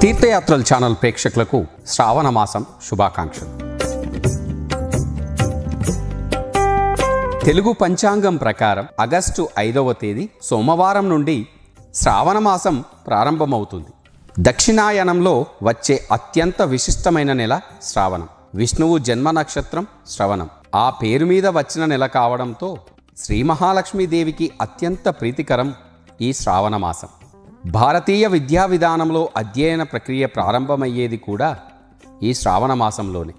తీర్థయాత్రల channel ప్రేక్షకులకు శ్రావణ మాసం శుభాకాంక్షలు. తెలుగు పంచాంగం ప్రకారం ఆగస్టు 5వ తేదీ సోమవారం నుండి శ్రావణ మాసం ప్రారంభమవుతుంది. దక్షిణాయనంలో వచ్చే అత్యంత విశిష్టమైన నెల శ్రావణం. విష్ణువు జన్మ నక్షత్రం శ్రవణం. ఆ పేరు మీద వచ్చిన నెల కావడంతో శ్రీ మహాలక్ష్మీదేవికి అత్యంత ప్రీతికరం ఈ శ్రావణ మాసం. భారతీయ విద్యా విధానంలో అధ్యయన ప్రక్రియ ప్రారంభమయ్యేది కూడా ఈ శ్రావణ మాసంలోనే.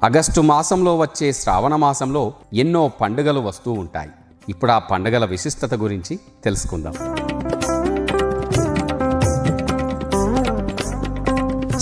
ఆగస్టు మాసంలో వచ్చే శ్రావణ మాసంలో ఎన్నో పండుగలు వస్తూ ఉంటాయి. ఇప్పుడు ఆ పండుగల విశిష్టత గురించి తెలుసుకుందాం.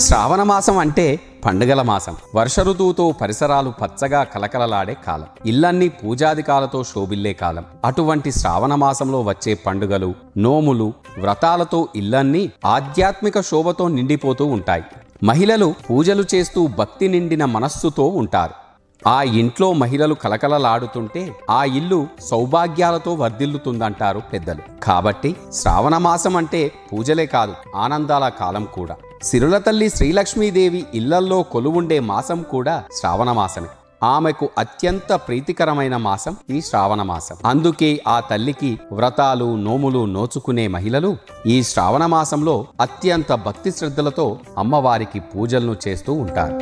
శ్రావణ మాసం అంటే పండుగల మాసం. వర్ష ఋతువుతో పరిసరాలు పచ్చగా కలకలలాడే కాలం, ఇల్లన్నీ పూజాదికాలతో శోభిల్లే కాలం. అటువంటి శ్రావణ మాసంలో వచ్చే పండుగలు, నోములు, వ్రతాలతో ఇల్లన్నీ ఆధ్యాత్మిక శోభతో నిండిపోతూ ఉంటాయి. మహిళలు పూజలు చేస్తూ భక్తి నిండిన మనస్సుతో ఉంటారు. ఆ ఇంట్లో మహిళలు కలకలలాడుతుంటే ఆ ఇల్లు సౌభాగ్యాలతో వర్ధిల్లుతుందంటారు పెద్దలు. కాబట్టి శ్రావణ మాసం అంటే పూజలే కాదు, ఆనందాల కాలం కూడా. సిరుల తల్లి శ్రీలక్ష్మీదేవి ఇళ్లల్లో కొలువుండే మాసం కూడా శ్రావణ మాసమే. ఆమెకు అత్యంత ప్రీతికరమైన మాసం ఈ శ్రావణ మాసం. అందుకే ఆ తల్లికి వ్రతాలు, నోములు నోచుకునే మహిళలు ఈ శ్రావణ మాసంలో అత్యంత భక్తి శ్రద్ధలతో అమ్మవారికి పూజలను చేస్తూ ఉంటారు.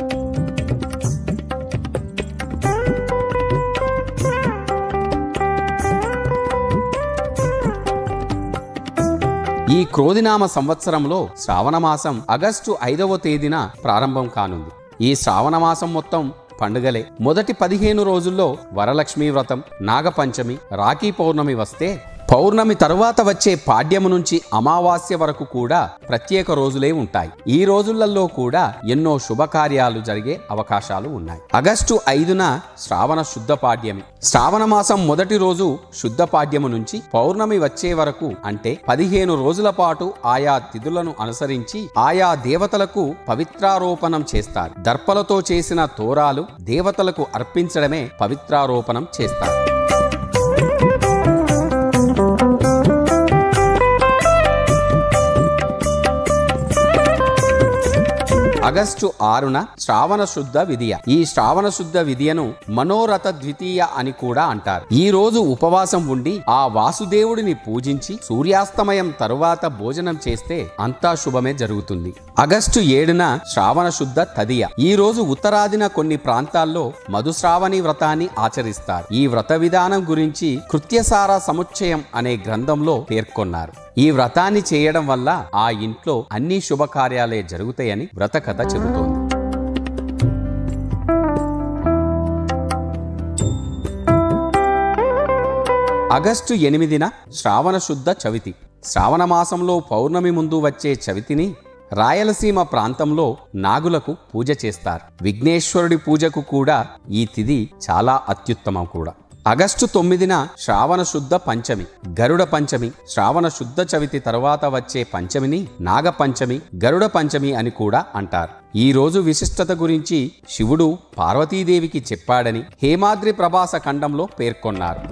ఈ క్రోధినామ సంవత్సరంలో శ్రావణ మాసం ఆగస్టు 5వ తేదీన ప్రారంభం కానుంది. ఈ శ్రావణ మాసం మొత్తం పండుగలే. మొదటి 15 రోజుల్లో వరలక్ష్మీ వ్రతం, నాగపంచమి, రాఖీ పౌర్ణమి వస్తే పౌర్ణమి తరువాత వచ్చే పాడ్యము నుంచి అమావాస్య వరకు కూడా ప్రత్యేక రోజులే ఉంటాయి. ఈ రోజులలో కూడా ఎన్నో శుభకార్యాలు జరిగే అవకాశాలు ఉన్నాయి. ఆగస్టు 5న శ్రావణ శుద్ధ పాడ్యమి. శ్రావణ మాసం మొదటి రోజు శుద్ధ పాడ్యము నుంచి పౌర్ణమి వచ్చే వరకు అంటే 15 రోజుల పాటు ఆయా తిథులను అనుసరించి ఆయా దేవతలకు పవిత్రారోపణం చేస్తారు. దర్పలతో చేసిన తోరాలు దేవతలకు అర్పించడమే పవిత్రారోపణం చేస్తారు. ఆగస్టు 6న శ్రావణ శుద్ధ విదియ. ఈ శ్రావణ శుద్ధ విదియను మనోరథ ద్వితీయ అని కూడా అంటారు. ఈ రోజు ఉపవాసం ఉండి ఆ వాసుదేవుడిని పూజించి సూర్యాస్తమయం తరువాత భోజనం చేస్తే అంతా శుభమే జరుగుతుంది. ఆగస్టు 7న శ్రావణ శుద్ధ తదియ. ఈ రోజు ఉత్తరాదిన కొన్ని ప్రాంతాల్లో మధుశ్రావణి వ్రతాన్ని ఆచరిస్తారు. ఈ వ్రత విధానం గురించి కృత్యసార సముచ్చయం అనే గ్రంథంలో పేర్కొన్నారు. ఈ వ్రతాన్ని చేయడం వల్ల ఆ ఇంట్లో అన్ని శుభకార్యాలే జరుగుతాయని వ్రత కథ చెబుతోంది. ఆగస్టు 8న శ్రావణ శుద్ధ చవితి. శ్రావణ మాసంలో పౌర్ణమి ముందు వచ్చే చవితిని రాయలసీమ ప్రాంతంలో నాగులకు పూజ చేస్తారు. విఘ్నేశ్వరుడి పూజకు కూడా ఈ తిథి చాలా అత్యుత్తమం కూడా. ఆగస్టు 9న శ్రావణ శుద్ధ పంచమి, గరుడ పంచమి. శ్రావణ శుద్ధ చవితి తరువాత వచ్చే పంచమిని నాగపంచమి, గరుడ పంచమి అని కూడా అంటారు. ఈ రోజు విశిష్టత గురించి శివుడు పార్వతీదేవికి చెప్పాడని హేమాద్రి ప్రభాస ఖండంలో పేర్కొన్నారు.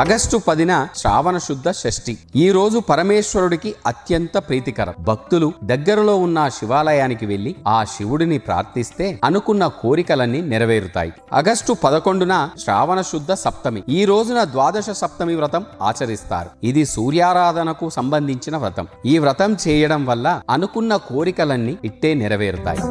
ఆగస్టు 10న శ్రావణ శుద్ధ షష్ఠి. ఈ రోజు పరమేశ్వరుడికి అత్యంత ప్రీతికరం. భక్తులు దగ్గరలో ఉన్న శివాలయానికి వెళ్లి ఆ శివుడిని ప్రార్థిస్తే అనుకున్న కోరికలన్నీ నెరవేరుతాయి. ఆగస్టు 11న శ్రావణ శుద్ధ సప్తమి. ఈ రోజున ద్వాదశ సప్తమి వ్రతం ఆచరిస్తారు. ఇది సూర్యారాధనకు సంబంధించిన వ్రతం. ఈ వ్రతం చేయడం వల్ల అనుకున్న కోరికలన్నీ ఇట్టే నెరవేరుతాయి.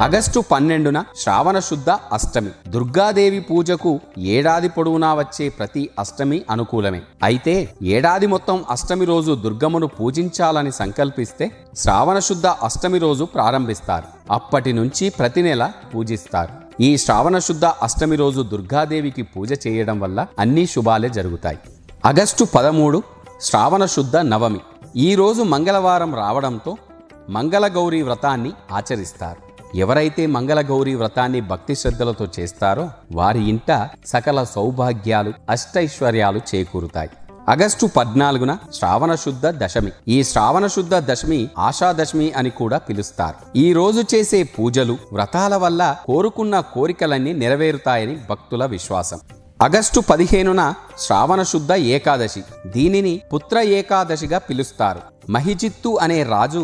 ఆగస్టు 12న శ్రావణ శుద్ధ అష్టమి. దుర్గాదేవి పూజకు ఏడాది పొడవునా వచ్చే ప్రతి అష్టమి అనుకూలమే. అయితే ఏడాది మొత్తం అష్టమి రోజు దుర్గమ్మను పూజించాలని సంకల్పిస్తే శ్రావణ శుద్ధ అష్టమి రోజు ప్రారంభిస్తారు. అప్పటి నుంచి ప్రతి నెల పూజిస్తారు. ఈ శ్రావణ శుద్ధ అష్టమి రోజు దుర్గాదేవికి పూజ చేయడం వల్ల అన్ని శుభాలే జరుగుతాయి. ఆగస్టు 13 శ్రావణ శుద్ధ నవమి. ఈ రోజు మంగళవారం రావడంతో మంగళగౌరి వ్రతాన్ని ఆచరిస్తారు. ఎవరైతే మంగళగౌరి వ్రతాన్ని భక్తి శ్రద్ధలతో చేస్తారో వారి ఇంట సకల సౌభాగ్యాలు, అష్టైశ్వర్యాలు చేకూరుతాయి. ఆగస్టు 14న శ్రావణ శుద్ధ దశమి. ఈ శ్రావణ శుద్ధ దశమి ఆషాదశమి అని కూడా పిలుస్తారు. ఈ రోజు చేసే పూజలు, వ్రతాల వల్ల కోరుకున్న కోరికలన్నీ నెరవేరుతాయని భక్తుల విశ్వాసం. ఆగస్టు 15న శ్రావణ శుద్ధ ఏకాదశి. దీనిని పుత్ర ఏకాదశిగా పిలుస్తారు. మహిజిత్తు అనే రాజు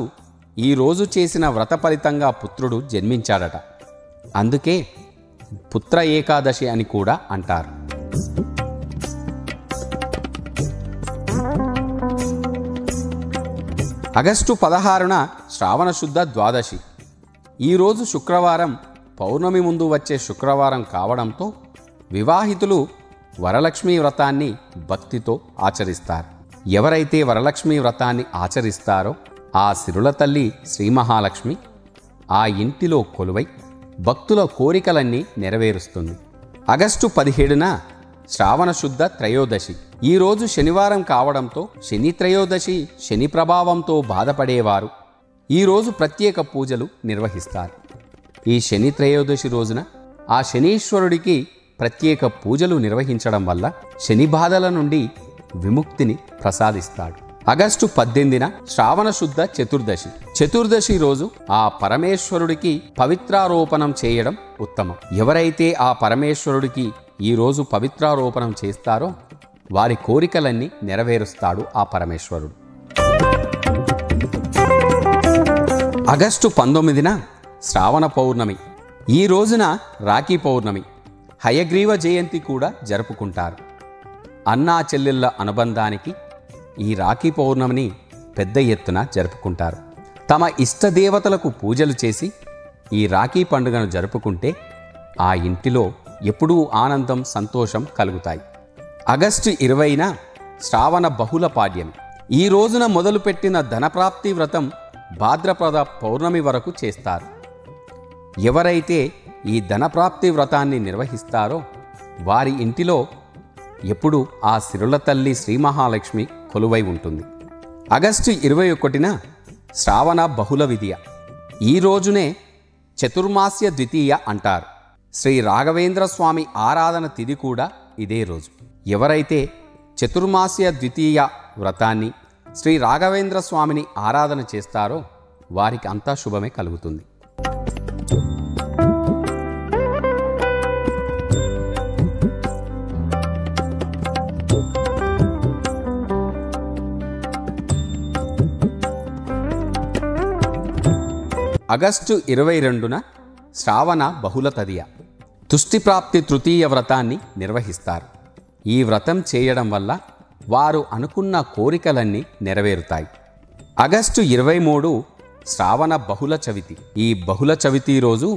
ఈ రోజు చేసిన వ్రత ఫలితంగా పుత్రుడు జన్మించాడట. అందుకే పుత్ర ఏకాదశి అని కూడా అంటారు. ఆగస్టు 16న శ్రావణ శుద్ధ ద్వాదశి. ఈరోజు శుక్రవారం పౌర్ణమి ముందు వచ్చే శుక్రవారం కావడంతో వివాహితులు వరలక్ష్మీ వ్రతాన్ని భక్తితో ఆచరిస్తారు. ఎవరైతే వరలక్ష్మీ వ్రతాన్ని ఆచరిస్తారో ఆ సిరుల తల్లి శ్రీ మహాలక్ష్మి ఆ ఇంటిలో కొలువై భక్తుల కోరికలన్నీ నెరవేరుస్తుంది. ఆగస్టు 17న శ్రావణ శుద్ధ త్రయోదశి. ఈరోజు శనివారం కావడంతో శని త్రయోదశి, శని ప్రభావంతో బాధపడేవారు ఈరోజు ప్రత్యేక పూజలు నిర్వహిస్తారు. ఈ శని త్రయోదశి రోజున ఆ శనీశ్వరుడికి ప్రత్యేక పూజలు నిర్వహించడం వల్ల శని బాధల నుండి విముక్తిని ప్రసాదిస్తాడు. ఆగస్టు 18న శ్రావణ శుద్ధ చతుర్దశి. చతుర్దశి రోజు ఆ పరమేశ్వరుడికి పవిత్రారోపణం చేయడం ఉత్తమం. ఎవరైతే ఆ పరమేశ్వరుడికి ఈరోజు పవిత్రారోపణం చేస్తారో వారి కోరికలన్నీ నెరవేరుస్తాడు ఆ పరమేశ్వరుడు. ఆగస్టు 19న శ్రావణ పౌర్ణమి. ఈ రోజున రాఖీ పౌర్ణమి, హయగ్రీవ జయంతి కూడా జరుపుకుంటారు. అన్నా చెల్లెళ్ళ అనుబంధానికి ఈ రాఖీ పౌర్ణమిని పెద్ద ఎత్తున జరుపుకుంటారు. తమ ఇష్టదేవతలకు పూజలు చేసి ఈ రాఖీ పండుగను జరుపుకుంటే ఆ ఇంటిలో ఎప్పుడూ ఆనందం, సంతోషం కలుగుతాయి. ఆగస్టు 20న శ్రావణ బహుళ పాడ్యమి. ఈ రోజున మొదలుపెట్టిన ధనప్రాప్తి వ్రతం భాద్రపద పౌర్ణమి వరకు చేస్తారు. ఎవరైతే ఈ ధనప్రాప్తి వ్రతాన్ని నిర్వహిస్తారో వారి ఇంటిలో ఎప్పుడు ఆ సిరుల తల్లి శ్రీ మహాలక్ష్మి కొలువై ఉంటుంది. ఆగస్టు 21న శ్రావణ బహుళ విదియ. ఈ రోజునే చతుర్మాస్య ద్వితీయ అంటారు. శ్రీ రాఘవేంద్ర స్వామి ఆరాధన తిథి కూడా ఇదే రోజు. ఎవరైతే చతుర్మాస్య ద్వితీయ వ్రతాన్ని, శ్రీ రాఘవేంద్ర స్వామిని ఆరాధన చేస్తారో వారికి అంతా శుభమే కలుగుతుంది. ఆగస్టు 22న శ్రావణ బహుళ తదియ. తుష్టిప్రాప్తి తృతీయ వ్రతాన్ని నిర్వహిస్తారు. ఈ వ్రతం చేయడం వల్ల వారు అనుకున్న కోరికలన్నీ నెరవేరుతాయి. ఆగస్టు 23 శ్రావణ బహుళ చవితి. ఈ బహుళ చవితి రోజు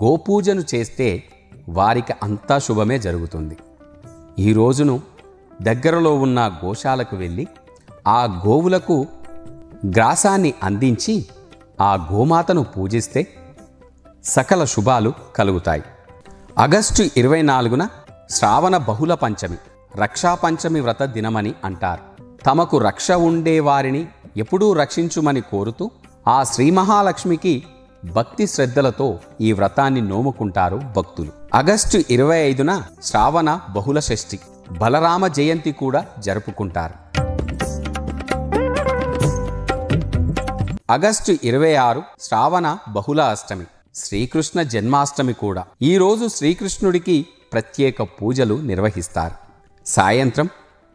గోపూజను చేస్తే వారికి అంతా శుభమే జరుగుతుంది. ఈ రోజును దగ్గరలో ఉన్న గోశాలకు వెళ్ళి ఆ గోవులకు గ్రాసాన్ని అందించి ఆ గోమాతను పూజిస్తే సకల శుభాలు కలుగుతాయి. ఆగస్టు 24న శ్రావణ బహుళ పంచమి. రక్షాపంచమి వ్రత దినమని అంటారు. తమకు రక్ష ఉండే వారిని ఎప్పుడూ రక్షించుమని కోరుతూ ఆ శ్రీ మహాలక్ష్మికి భక్తి శ్రద్ధలతో ఈ వ్రతాన్ని నోముకుంటారు భక్తులు. ఆగస్టు 25న శ్రావణ బహుళ షష్ఠి. బలరామ జయంతి కూడా జరుపుకుంటారు. ఆగస్టు 26 శ్రావణ బహుళ అష్టమి. శ్రీకృష్ణ జన్మాష్టమి కూడా. ఈరోజు శ్రీకృష్ణుడికి ప్రత్యేక పూజలు నిర్వహిస్తారు. సాయంత్రం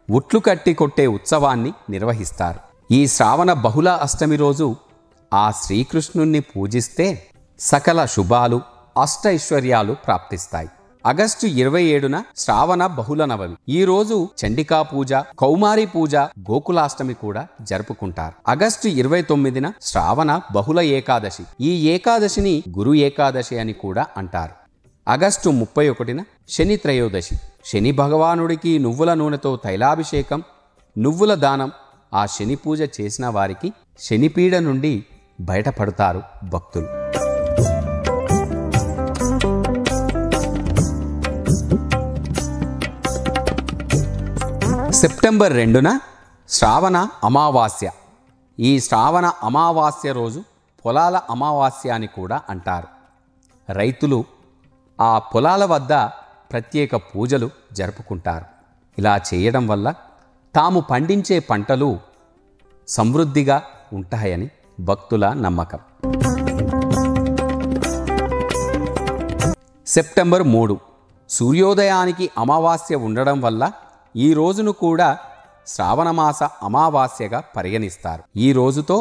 ఉట్లు కట్టి కొట్టే ఉత్సవాన్ని నిర్వహిస్తారు. ఈ శ్రావణ బహుళ అష్టమి రోజు ఆ శ్రీకృష్ణుణ్ణి పూజిస్తే సకల శుభాలు, అష్టైశ్వర్యాలు ప్రాప్తిస్తాయి. ఆగస్టు 27న శ్రావణ బహుళ నవమి. ఈ రోజు చండికా పూజ, కౌమారి పూజ, గోకులాష్టమి కూడా జరుపుకుంటారు. ఆగస్టు 29న శ్రావణ బహుళ ఏకాదశి. ఈ ఏకాదశిని గురు ఏకాదశి అని కూడా అంటారు. ఆగస్టు 31న శని త్రయోదశి. శని భగవానుడికి నువ్వుల నూనెతో తైలాభిషేకం, నువ్వుల దానం, ఆ శని పూజ చేసిన వారికి శనిపీడ నుండి బయటపడతారు భక్తులు. సెప్టెంబర్ 2న శ్రావణ అమావాస్య. ఈ శ్రావణ అమావాస్య రోజు పొలాల అమావాస్య అని కూడా అంటారు. రైతులు ఆ పొలాల వద్ద ప్రత్యేక పూజలు జరుపుకుంటారు. ఇలా చేయడం వల్ల తాము పండించే పంటలు సమృద్ధిగా ఉంటాయని భక్తుల నమ్మకం. సెప్టెంబర్ 3 సూర్యోదయానికి అమావాస్య ఉండడం వల్ల ఈ రోజును కూడా శ్రావణమాస అమావాస్యగా పరిగణిస్తారు. ఈ రోజుతో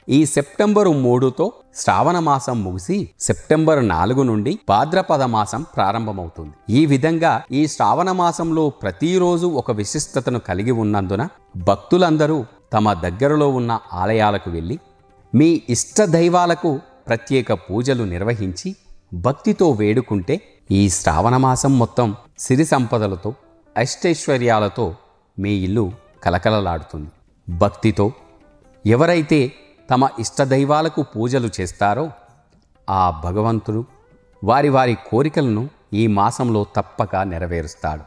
ఈ సెప్టెంబరు 3తో శ్రావణమాసం ముగిసి సెప్టెంబర్ 4 నుండి భాద్రపద మాసం ప్రారంభమవుతుంది. ఈ విధంగా ఈ శ్రావణమాసంలో ప్రతిరోజు ఒక విశిష్టతను కలిగి ఉన్నందున భక్తులందరూ తమ దగ్గరలో ఉన్న ఆలయాలకు వెళ్ళి మీ ఇష్ట దైవాలకు ప్రత్యేక పూజలు నిర్వహించి భక్తితో వేడుకుంటే ఈ శ్రావణమాసం మొత్తం సిరి సంపదలతో అష్టైశ్వర్యాలతో మీ ఇల్లు కలకలలాడుతుంది. భక్తితో ఎవరైతే తమ ఇష్టదైవాలకు పూజలు చేస్తారో ఆ భగవంతుడు వారి వారి కోరికలను ఈ మాసంలో తప్పక నెరవేరుస్తాడు.